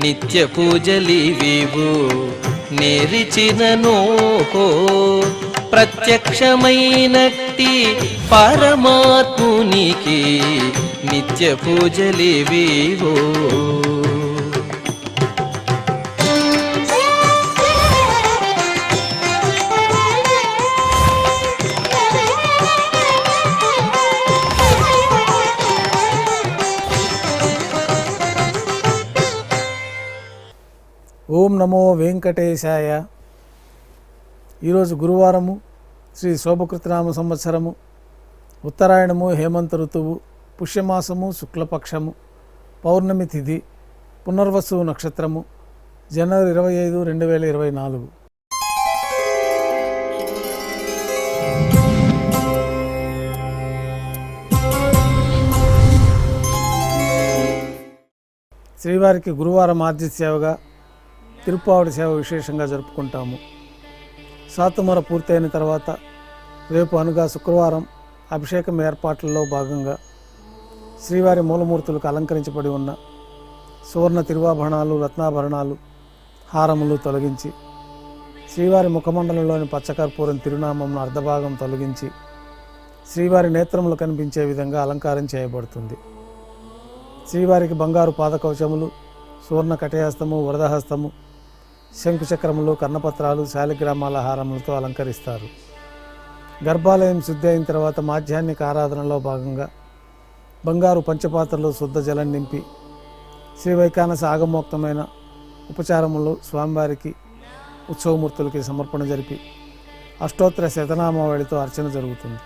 నిత్య పూజలివివు నేరిచిననో ప్రత్యక్షమైనట్టి పరమాత్మునికి నిత్య పూజలివివో. ఓం నమో వెంకటేశాయ. ఈరోజు గురువారము, శ్రీ శోభకృతనామ సంవత్సరము, ఉత్తరాయణము, హేమంత ఋతువు, పుష్యమాసము, శుక్లపక్షము, పౌర్ణమి తిథి, పునర్వసు నక్షత్రము, జనవరి 25, 2024. శ్రీవారికి గురువారం ఆర్జిత సేవగా తిరుప్పావడి సేవ విశేషంగా జరుపుకుంటాము. సాతుమర పూర్తయిన తర్వాత రేపు అనగా శుక్రవారం అభిషేకం ఏర్పాట్లలో భాగంగా శ్రీవారి మూలమూర్తులకు అలంకరించబడి ఉన్న సువర్ణ తిరువాభరణాలు, రత్నాభరణాలు, హారములు తొలగించి శ్రీవారి ముఖమండలంలోని పచ్చకర్పూరం తిరునామంను అర్ధభాగం తొలగించి శ్రీవారి నేత్రములు కనిపించే విధంగా అలంకారం చేయబడుతుంది. శ్రీవారికి బంగారు పాదకవచములు, సువర్ణ కటయాస్తము, వరదహస్తము, శంకుచక్రములు, కర్ణపత్రాలు, శాలిగ్రామాల హారములతో అలంకరిస్తారు. గర్భాలయం శుద్ధి అయిన తర్వాత మాధ్యాహ్నిక ఆరాధనలో భాగంగా బంగారు పంచపాత్రలో శుద్ధ జలం నింపి శ్రీ వైకానస ఆగమోక్తమైన ఉపచారములు స్వామివారికి, ఉత్సవమూర్తులకి సమర్పణ జరిపి అష్టోత్తర శతనామావళితో అర్చన జరుగుతుంది.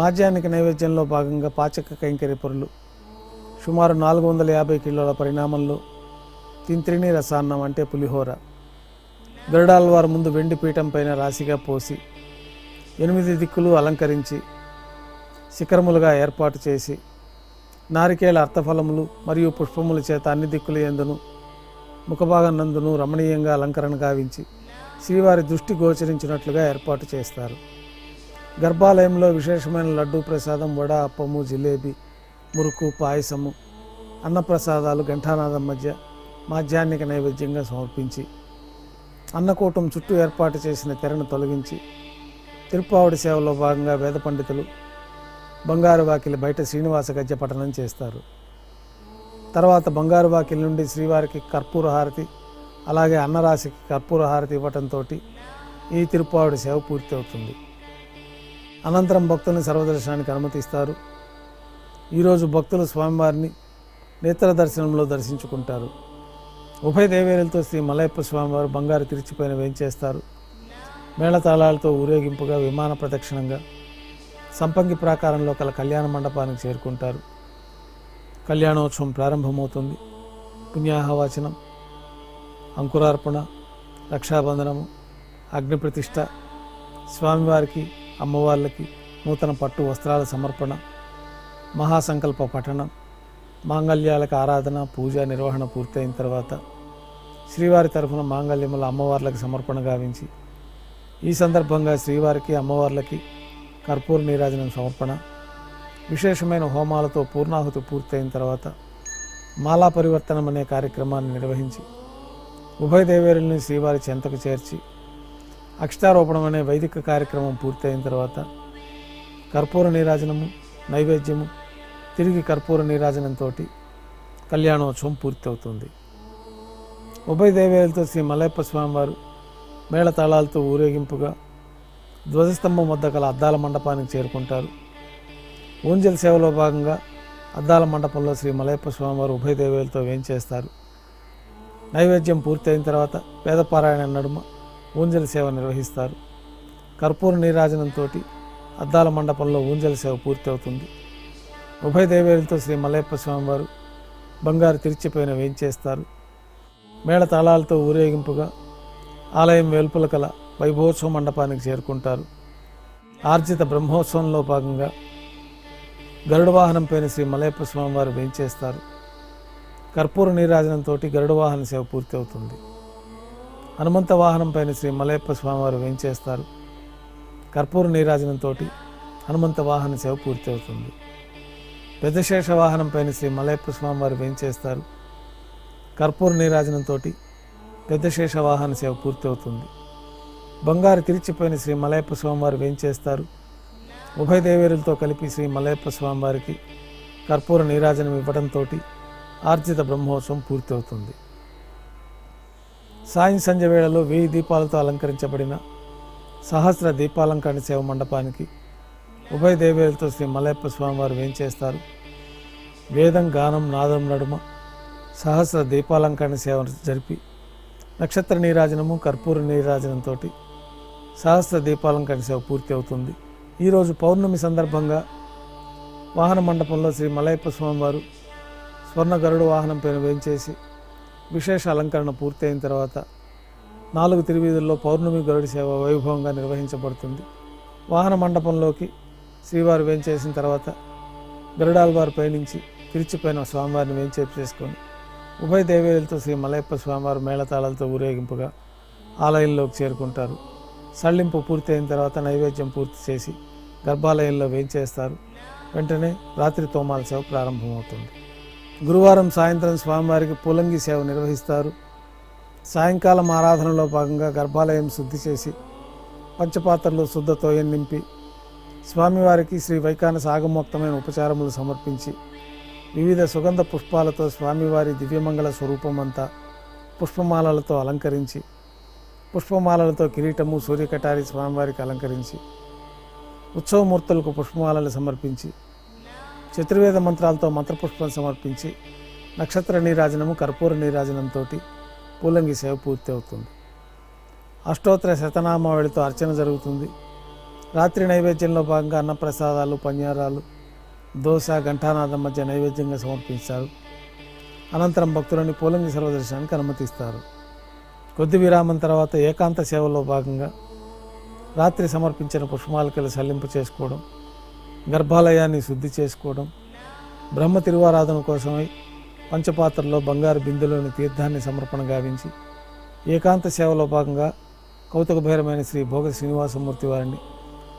మాధ్యాహ్నిక నైవేద్యంలో భాగంగా పాచక కైంకర్య పొరులు సుమారు 450 కిలోల పరిణామంలో తింత్రిణి రసాన్నం అంటే పులిహోర గరుడాల్వారు ముందు వెండి పీఠం పైన రాశిగా పోసి 8 దిక్కులు అలంకరించి శిఖరములుగా ఏర్పాటు చేసి నారికేల అర్థఫలములు మరియు పుష్పముల చేత అన్ని దిక్కులు యందును ముఖభాగం నందును రమణీయంగా అలంకరణ గావించి శ్రీవారి దృష్టి గోచరించినట్లుగా ఏర్పాటు చేస్తారు. గర్భాలయంలో విశేషమైన లడ్డూ ప్రసాదం, వడ, అప్పము, జిలేబీ, మురుకు, పాయసము, అన్నప్రసాదాలు ఘంటానాదం మధ్య మాధ్యాహ్నిక నైవేద్యంగా సమర్పించి అన్నకూటం చుట్టూ ఏర్పాటు చేసిన తెరను తొలగించి తిరుప్పావడి సేవలో భాగంగా వేద పండితులు బంగారు వాకిలి బయట శ్రీనివాస గద్య పఠనం చేస్తారు. తర్వాత బంగారు వాకిలి నుండి శ్రీవారికి కర్పూర హారతి, అలాగే అన్నరాశికి కర్పూర హారతి ఇవ్వటంతో ఈ తిరుప్పావడి సేవ పూర్తి అవుతుంది. అనంతరం భక్తుల్ని సర్వదర్శనానికి అనుమతిస్తారు. ఈరోజు భక్తులు స్వామివారిని నేత్ర దర్శనంలో దర్శించుకుంటారు. ఉభయ దేవేరులతో శ్రీ మలయప్ప స్వామివారు బంగారు తిరిచిపైన వేంచేస్తారు. మేళతాళాలతో ఊరేగింపుగా విమాన ప్రదక్షిణంగా సంపంగి ప్రాకారంలో కల కళ్యాణ మండపానికి చేరుకుంటారు. కళ్యాణోత్సవం ప్రారంభమవుతుంది. పుణ్యాహవాచనం, అంకురార్పణ, రక్షాబంధనము, అగ్నిప్రతిష్ఠ, స్వామివారికి, అమ్మవార్లకి నూతన పట్టు వస్త్రాల సమర్పణ, మహాసంకల్ప పఠనం, మాంగళ్యాలకు ఆరాధన, పూజ నిర్వహణ పూర్తయిన తర్వాత శ్రీవారి తరఫున మాంగళ్యముల అమ్మవార్లకు సమర్పణ గావించి ఈ సందర్భంగా శ్రీవారికి, అమ్మవార్లకి కర్పూర నీరాజనం సమర్పణ, విశేషమైన హోమాలతో పూర్ణాహుతి పూర్తయిన తర్వాత మాలా పరివర్తనం అనే కార్యక్రమాన్ని నిర్వహించి ఉభయ దేవేరుల్ని శ్రీవారి చెంతకు చేర్చి అక్షతారోపణం అనే వైదిక కార్యక్రమం పూర్తయిన తర్వాత కర్పూర నీరాజనము, నైవేద్యము, తిరిగి కర్పూర నీరాజనంతో కళ్యాణోత్సవం పూర్తవుతుంది. ఉభయ దేవేరులతో శ్రీ మలయప్ప స్వామివారు మేళతాళాలతో ఊరేగింపుగా ధ్వజస్తంభం వద్ద గల అద్దాల మండపానికి చేరుకుంటారు. ఊంజల్ సేవలో భాగంగా అద్దాల మండపంలో శ్రీ మలయప్ప స్వామివారు ఉభయ దేవేరులతో వేంచేస్తారు. నైవేద్యం పూర్తయిన తర్వాత వేదపారాయణ నడుమ ఊంజల్ సేవ నిర్వహిస్తారు. కర్పూర నీరాజనంతో అద్దాల మండపంలో ఊంజల్ సేవ పూర్తి అవుతుంది. ఉభయ దేవేరులతో శ్రీ మలయప్ప స్వామివారు బంగారు తిరిచిపైన వేంచేస్తారు. మేళతాళాలతో ఊరేగింపుగా ఆలయం వెలుపల కల వైభవోత్సవ మండపానికి చేరుకుంటారు. ఆర్జిత బ్రహ్మోత్సవంలో భాగంగా గరుడ వాహనం పైన శ్రీ మలయప్ప స్వామివారు వేంచేస్తారు. కర్పూర నీరాజనంతో గరుడ వాహన సేవ పూర్తి అవుతుంది. హనుమంత వాహనం పైన శ్రీ మలయప్ప స్వామివారు వేంచేస్తారు. కర్పూర నీరాజనంతో హనుమంత వాహన సేవ పూర్తి అవుతుంది. పెద్దశేష వాహనం పైన శ్రీ మలయప్ప స్వామివారు వేంచేస్తారు. కర్పూర నీరాజనంతో పెద్ద శేష వాహన సేవ పూర్తి అవుతుంది. బంగారు తిరిచిపోయిన శ్రీ మలయప్ప స్వామివారు వేంచేస్తారు. ఉభయ దేవేరులతో కలిపి శ్రీ మలయప్ప స్వామివారికి కర్పూర నీరాజనం ఇవ్వడంతో ఆర్జిత బ్రహ్మోత్సవం పూర్తి అవుతుంది. సాయం సంధ్య వేళలో 1000 దీపాలతో అలంకరించబడిన సహస్ర దీపాలంకరణ సేవ మండపానికి ఉభయ దేవేరులతో శ్రీ మలయప్ప స్వామివారు వేంచేస్తారు. వేదం గానం నాదం నడుమ సహస్ర దీపాలంకరణ సేవ జరిపి నక్షత్ర నీరాజనము కర్పూర నీరాజనంతో సహస్ర దీపాలంకరణ సేవ పూర్తి అవుతుంది. ఈరోజు పౌర్ణమి సందర్భంగా వాహన మండపంలో శ్రీ మలయప్ప స్వామివారు స్వర్ణ గరుడు వాహనం పైన వేంచేసి విశేష అలంకరణ పూర్తి అయిన తర్వాత 4 తిరువీధుల్లో పౌర్ణమి గరుడి సేవ వైభవంగా నిర్వహించబడుతుంది. వాహన మండపంలోకి శ్రీవారు వేంచేసిన తర్వాత గరుడాల్వారు పైనుంచి తిరిచిపోయిన స్వామివారిని వేంచేపు చేసుకొని ఉభయ దేవేరులతో శ్రీ మలయప్ప స్వామివారు మేళతాళాలతో ఊరేగింపుగా ఆలయంలోకి చేరుకుంటారు. సళ్ళింపు పూర్తి అయిన తర్వాత నైవేద్యం పూర్తి చేసి గర్భాలయంలో వేంచేస్తారు. వెంటనే రాత్రి తోమాల సేవ ప్రారంభమవుతుంది. గురువారం సాయంత్రం స్వామివారికి పూలంగి సేవ నిర్వహిస్తారు. సాయంకాలం ఆరాధనలో భాగంగా గర్భాలయం శుద్ధి చేసి పంచపాత్రలు శుద్ధతో నింపి స్వామివారికి శ్రీ వైకానస ఆగమోక్తమైన ఉపచారములు సమర్పించి వివిధ సుగంధ పుష్పాలతో స్వామివారి దివ్యమంగళ స్వరూపమంతా పుష్పమాలలతో అలంకరించి పుష్పమాలలతో కిరీటము సూర్యకటారి స్వామివారికి అలంకరించి ఉత్సవమూర్తులకు పుష్పమాలలు సమర్పించి చతుర్వేద మంత్రాలతో మంత్రపుష్పం సమర్పించి నక్షత్ర నీరాజనము కర్పూర నీరాజనంతో పూలంగి సేవ పూర్తి అవుతుంది. అష్టోత్తర శతనామావళితో అర్చన జరుగుతుంది. రాత్రి నైవేద్యంలో భాగంగా అన్నప్రసాదాలు పన్యారాలు దోశ ఘంటానాదం మధ్య నైవేద్యంగా సమర్పిస్తారు. అనంతరం భక్తులని పూలంగి సర్వదర్శనానికి అనుమతిస్తారు. కొద్ది విరామం తర్వాత ఏకాంత సేవలో భాగంగా రాత్రి సమర్పించిన పుష్పమాలికలు సల్లింపు చేసుకోవడం, గర్భాలయాన్ని శుద్ధి చేసుకోవడం, బ్రహ్మ తిరువారాధన కోసమై పంచపాత్రలో బంగారు బిందెలోని తీర్థాన్ని సమర్పణ గావించి ఏకాంత సేవలో భాగంగా కౌతుకభైరమైన శ్రీ భోగ శ్రీనివాసమూర్తి వారిని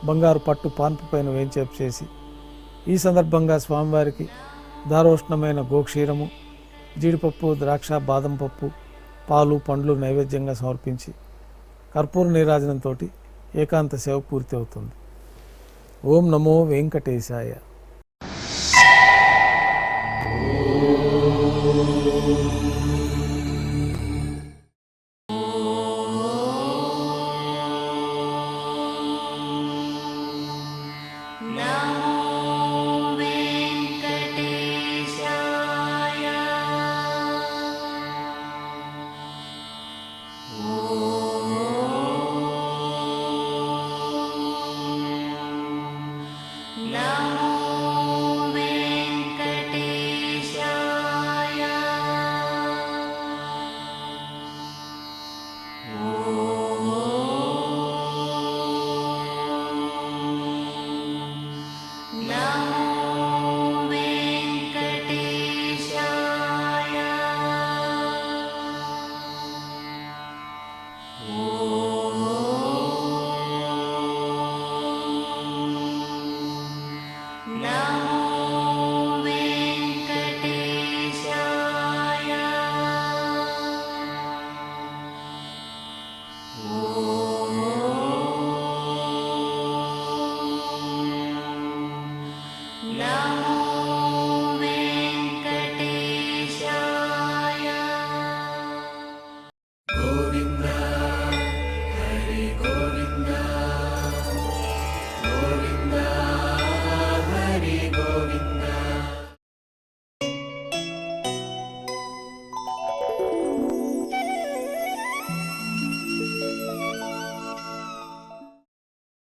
బంగారు పట్టు పాన్పు పైన వేంచేపు చేసి ఈ సందర్భంగా స్వామివారికి దారోష్ణమైన గోక్షీరము, జీడిపప్పు, ద్రాక్ష, బాదం పప్పు, పాలు, పండ్లు నైవేద్యంగా సమర్పించి కర్పూర నీరాజనంతో ఏకాంత సేవ పూర్తి అవుతుంది. ఓం నమో వెంకటేశాయ.